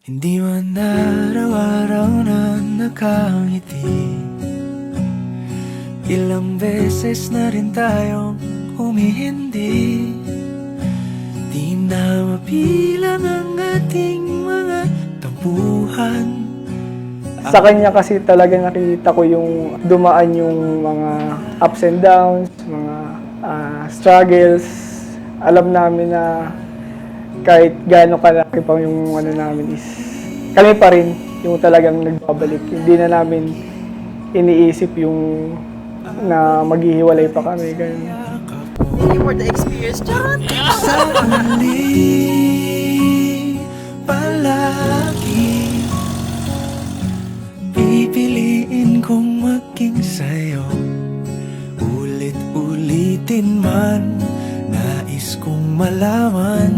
Hindi man araw-araw na nakangiti. Ilang beses na rin tayong humihindi. Di na mapilang ang ating mga tampuhan. Sa kanya kasi talaga nakita ko yung dumaan yung mga ups and downs, mga struggles. Alam namin na kahit gaano kalaki pa yung ano namin is kami pa rin yung talagang nagbabalik. Hindi na namin iniisip yung na maghihiwalay pa kami. Ganun. Thank you for the experience, John. Sa huli, palagi pipiliin kong maging sa'yo. Ulit-ulitin man, nais kong malaman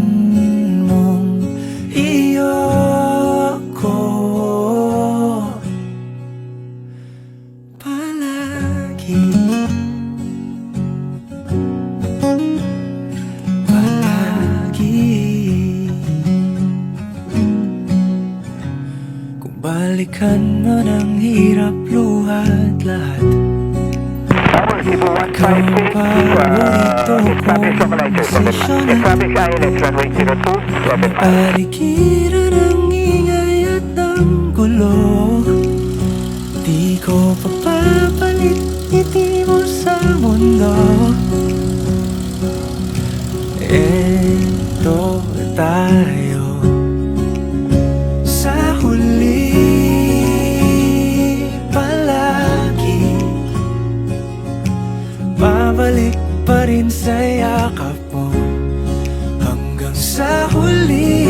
mong iyo ko palagi. Kung balikan mo ng hirap, luhat lahat, ikaw ang paborito kong desisyon at paligiran ng ingay at ng gulo. Di ko papapalit ngiti mo sa mundo. Eto tayo sa huli, palagi babalik pa rin sa yakap mo hanggang sa huli.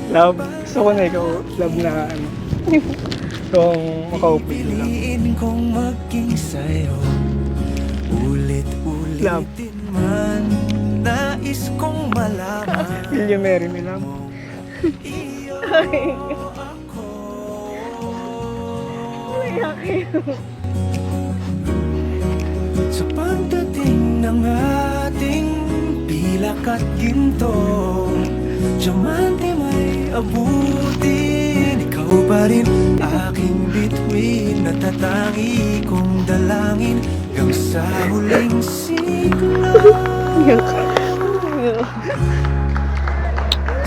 Love, gusto ko na ikaw, love na ano. Kung makaupo lang. Piliin kong maging sa'yo, ulit-ulitin man, nais kong malaman. Will you marry me, love? Iyo ako. Sa pagdating ng ating pilak at ginto, diamante may abutin. Ikaw pa rin aking bituin, natatangi kong dalangin hanggang sa huling siglo.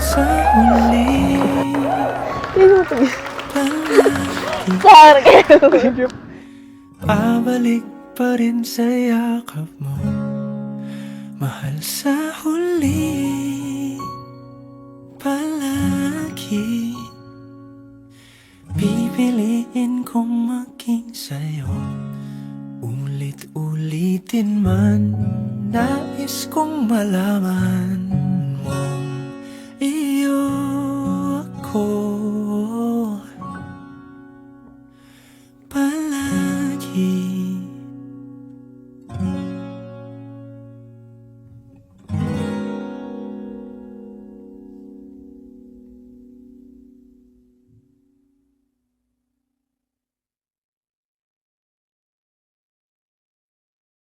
Sa huli, Thank you. pabalik pa rin sa yakap mo, mahal. Sa huli, palagi pipiliin kong maging sa'yo. Ulit-ulitin man, nais kong malaman